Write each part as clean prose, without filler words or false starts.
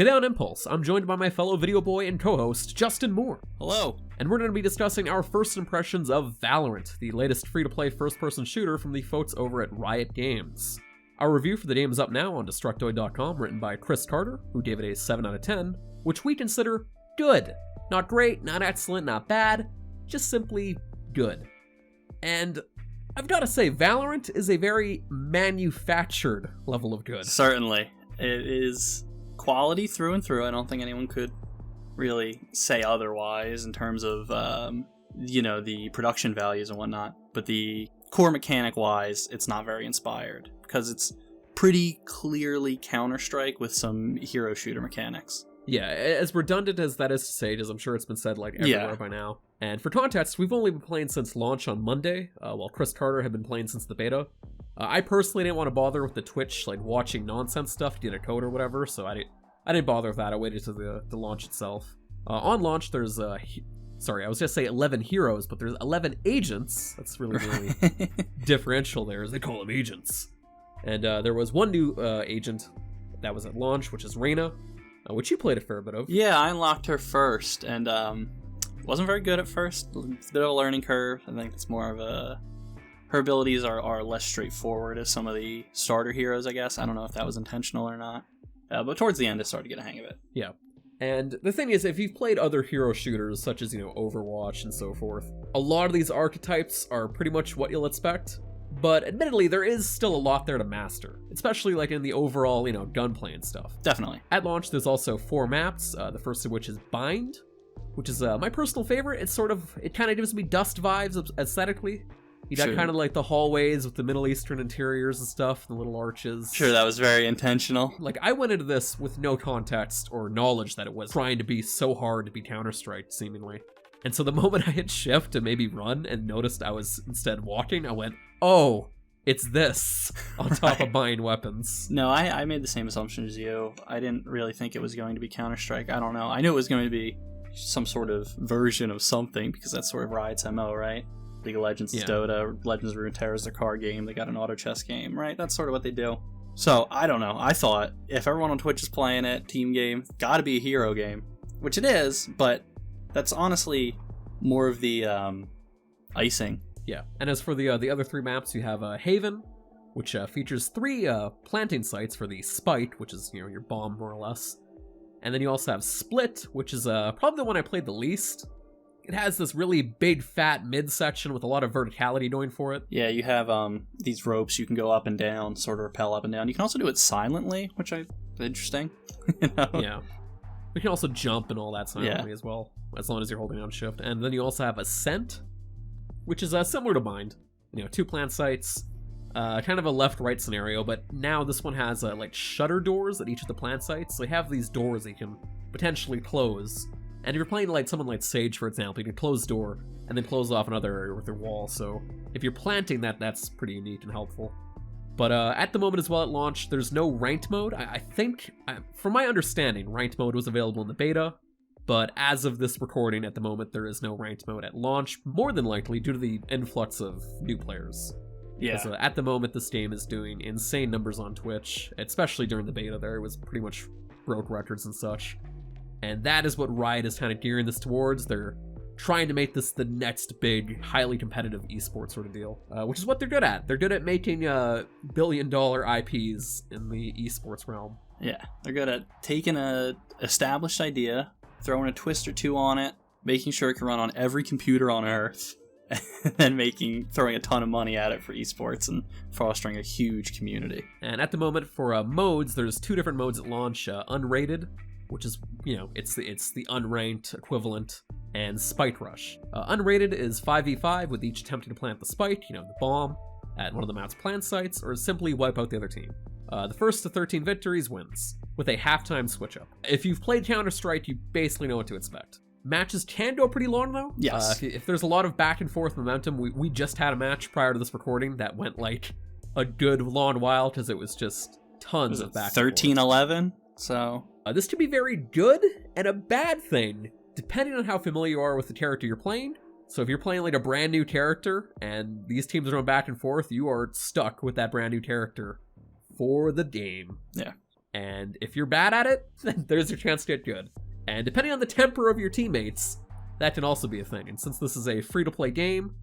Today on Impulse, I'm joined by my fellow video boy and co-host, Justin Moore. Hello. And we're going to be discussing our first impressions of Valorant, the latest free-to-play first-person shooter from the folks over at Riot Games. Our review for the game is up now on Destructoid.com, written by Chris Carter, who gave it a 7 out of 10, which we consider good. Not great, not excellent, not bad, just simply good. And I've got to say, Valorant is a very manufactured level of good. Certainly. It is quality through and through. I don't think anyone could really say otherwise in terms of, the production values and whatnot. But the core mechanic-wise, it's not very inspired because it's pretty clearly Counter-Strike with some hero shooter mechanics. Yeah, as redundant as that is to say, as I'm sure it's been said like everywhere by now. And for context, we've only been playing since launch on Monday, while Chris Carter had been playing since the beta. I personally didn't want to bother with the Twitch, watching nonsense stuff to get a code or whatever, so I didn't bother with that. I waited to the launch itself. On launch, there's, I was going to say 11 heroes, but there's 11 agents. That's really differential there, as they call them agents. And there was one new agent that was at launch, which is Reyna, which you played a fair bit of. Yeah, I unlocked her first, and wasn't very good at first. It's a bit of a learning curve. I think it's more of a... Her abilities are less straightforward as some of the starter heroes, I guess. I don't know if that was intentional or not. But towards the end, I started to get a hang of it. Yeah. And the thing is, if you've played other hero shooters, such as, Overwatch and so forth, a lot of these archetypes are pretty much what you'll expect. But admittedly, there is still a lot there to master, especially in the overall, gunplay and stuff. Definitely. At launch, there's also 4 maps, the first of which is Bind, which is my personal favorite. It kind of gives me Dust vibes aesthetically. You got kind of the hallways with the Middle Eastern interiors and stuff, and the little arches. Sure, that was very intentional. I went into this with no context or knowledge that it was trying to be so hard to be Counter-Strike, seemingly. And so the moment I hit shift to maybe run and noticed I was instead walking, I went, oh, it's this on top of buying weapons. No, I made the same assumption as you. I didn't really think it was going to be Counter-Strike. I don't know. I knew it was going to be some sort of version of something because that's sort of Riot's MO, right? League of Legends is Dota, Legends of Runeterra is their card game, they got an auto chess game, right? That's sort of what they do. So, I don't know. I thought, if everyone on Twitch is playing it, team game, gotta be a hero game. Which it is, but that's honestly more of the icing. Yeah, and as for the other 3 maps, you have Haven, which features 3 planting sites for the Spite, which is, your bomb, more or less. And then you also have Split, which is probably the one I played the least. It has this really big, fat midsection with a lot of verticality going for it. Yeah, you have these ropes you can go up and down, sort of rappel up and down. You can also do it silently, which is interesting. Yeah. You can also jump and all that silently as well, as long as you're holding on shift. And then you also have Ascent, which is similar to Bind. 2 plant sites, kind of a left-right scenario, but now this one has shutter doors at each of the plant sites. So you have these doors that you can potentially close. And if you're playing someone like Sage, for example, you can close door and then close off another area with their wall. So if you're planting that's pretty unique and helpful. But at the moment as well at launch, there's no ranked mode. I think, from my understanding, ranked mode was available in the beta. But as of this recording, at the moment, there is no ranked mode at launch, more than likely due to the influx of new players. Yeah. Because at the moment, this game is doing insane numbers on Twitch, especially during the beta there. It was pretty much broke records and such. And that is what Riot is kind of gearing this towards. They're trying to make this the next big, highly competitive esports sort of deal, which is what they're good at. They're good at making billion-dollar IPs in the esports realm. Yeah, they're good at taking a established idea, throwing a twist or two on it, making sure it can run on every computer on Earth, and then throwing a ton of money at it for esports and fostering a huge community. And at the moment, for modes, there's 2 different modes at launch: unrated, which is, it's the unranked equivalent, and Spite Rush. Unrated is 5v5 with each attempting to plant the spike, the bomb, at one of the map's plant sites, or simply wipe out the other team. The first to 13 victories wins, with a halftime switch-up. If you've played Counter-Strike, you basically know what to expect. Matches can go pretty long, though. Yes. If there's a lot of back-and-forth momentum, we just had a match prior to this recording that went, a good long while, because it was just tons of back-and-forth. 13-11, so... This can be very good and a bad thing, depending on how familiar you are with the character you're playing. So if you're playing a brand new character and these teams are going back and forth, you are stuck with that brand new character for the game. Yeah. And if you're bad at it, then there's your chance to get good. And depending on the temper of your teammates, that can also be a thing. And since this is a free-to-play game,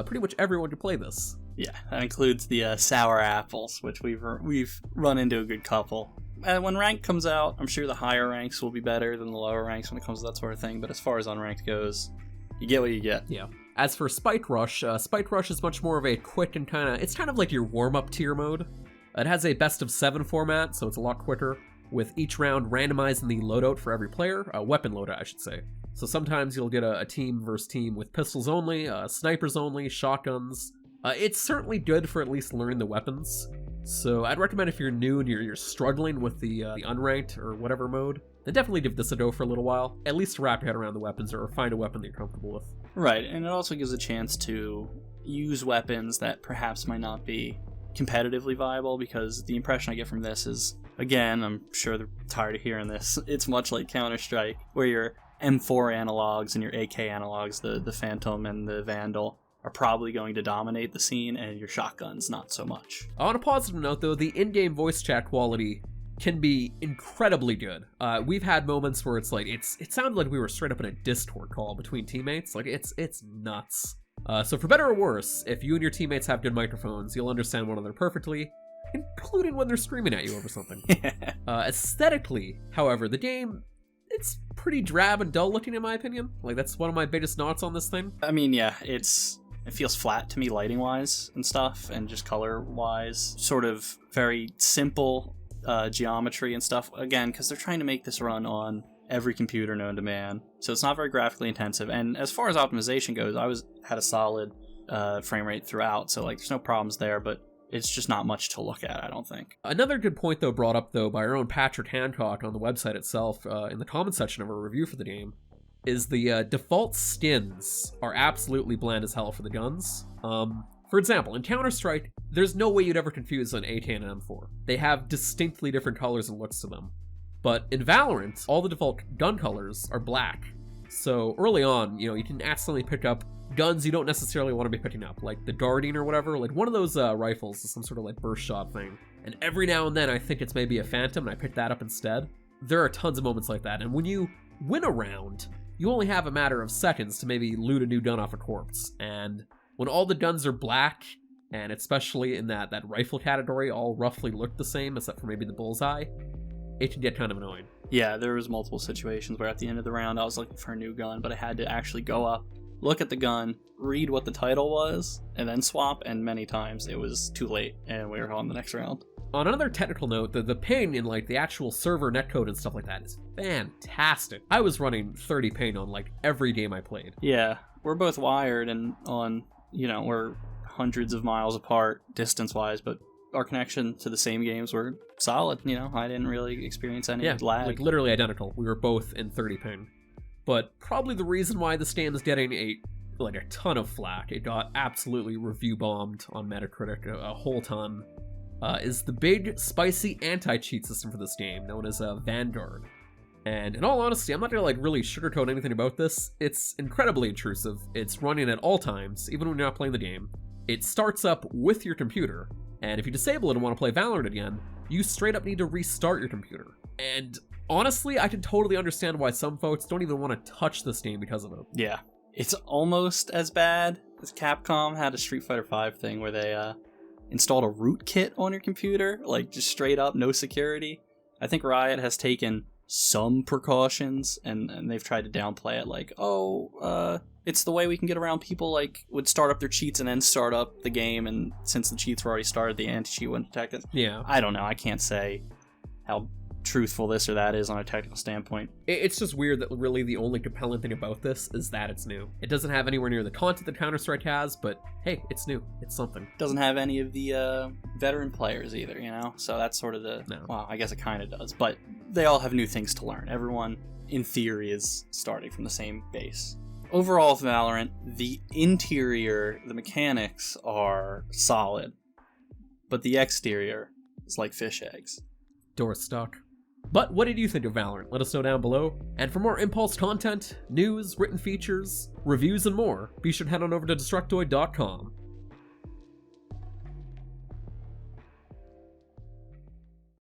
pretty much everyone can play this. Yeah, that includes the sour apples, which we've run into a good couple. When rank comes out, I'm sure the higher ranks will be better than the lower ranks when it comes to that sort of thing. But as far as unranked goes, you get what you get. Yeah. As for Spike Rush is much more of a quick and it's kind of like your warm-up tier mode. It has a best of 7 format, so it's a lot quicker, with each round randomizing the loadout for every player, weapon loadout, I should say. So sometimes you'll get a team versus team with pistols only, snipers only, shotguns. It's certainly good for at least learning the weapons. So I'd recommend if you're new and you're struggling with the unranked or whatever mode, then definitely give this a go for a little while. At least to wrap your head around the weapons or find a weapon that you're comfortable with. Right, and it also gives a chance to use weapons that perhaps might not be competitively viable, because the impression I get from this is, again, I'm sure they're tired of hearing this, it's much like Counter-Strike, where your M4 analogs and your AK analogs, the Phantom and the Vandal, are probably going to dominate the scene, and your shotguns not so much. On a positive note, though, the in-game voice chat quality can be incredibly good. We've had moments where it's like, it sounded like we were straight up in a Discord call between teammates. Like, it's nuts. So for better or worse, if you and your teammates have good microphones, you'll understand one another perfectly, including when they're screaming at you over something. Aesthetically, however, the game, it's pretty drab and dull looking in my opinion. Like, that's one of my biggest knots on this thing. I mean, yeah, it feels flat to me lighting wise and stuff, and just color wise, sort of very simple geometry and stuff, again, because they're trying to make this run on every computer known to man, so it's not very graphically intensive. And as far as optimization goes, I had a solid frame rate throughout, so like there's no problems there, but it's just not much to look at, I don't think. Another good point, though, brought up though by our own Patrick Hancock on the website itself, in the comment section of a review for the game, is the default skins are absolutely bland as hell for the guns. For example, in Counter-Strike, there's no way you'd ever confuse an AK and an M4. They have distinctly different colors and looks to them. But in Valorant, all the default gun colors are black. So early on, you can accidentally pick up guns you don't necessarily want to be picking up, like the Guardian or whatever. Like one of those rifles is some sort of like burst shot thing. And every now and then I think it's maybe a Phantom and I pick that up instead. There are tons of moments like that. And when you win a round, you only have a matter of seconds to maybe loot a new gun off a corpse. And when all the guns are black, and especially in that rifle category, all roughly look the same except for maybe the bullseye, it can get kind of annoying. Yeah, there was multiple situations where at the end of the round I was looking for a new gun, but I had to actually go up, look at the gun, read what the title was, and then swap, and many times it was too late and we were on the next round. On another technical note, the ping in like the actual server netcode and stuff like that is fantastic. I was running 30 ping on like every game I played. Yeah, we're both wired and on, we're hundreds of miles apart distance-wise, but our connection to the same games were solid. I didn't really experience any lag. Like literally identical. We were both in 30 ping. But probably the reason why this game is getting a ton of flack, it got absolutely review bombed on Metacritic a whole ton, is the big spicy anti-cheat system for this game known as Vanguard. And in all honesty, I'm not gonna really sugarcoat anything about this. It's incredibly intrusive. It's running at all times, even when you're not playing the game. It starts up with your computer, and if you disable it and want to play Valorant again, you straight up need to restart your computer. And honestly, I can totally understand why some folks don't even want to touch this game because of it. Yeah. It's almost as bad as Capcom had a Street Fighter V thing where they installed a rootkit on your computer, just straight up, no security. I think Riot has taken some precautions, and they've tried to downplay it, it's the way we can get around people would start up their cheats and then start up the game, and since the cheats were already started, the anti-cheat wouldn't detect it. Yeah. I don't know, I can't say how truthful this or that is on a technical standpoint. It's just weird that really the only compelling thing about this is that it's new. It doesn't have anywhere near the content that Counter-Strike has, but hey, it's new. It's something. It doesn't have any of the veteran players either, so that's sort of the... No. Well, I guess it kind of does, but they all have new things to learn. Everyone, in theory, is starting from the same base. Overall, with Valorant, the interior, the mechanics are solid, but the exterior is like fish eggs. Door stuck. But what did you think of Valorant? Let us know down below. And for more Impulse content, news, written features, reviews, and more, be sure to head on over to Destructoid.com.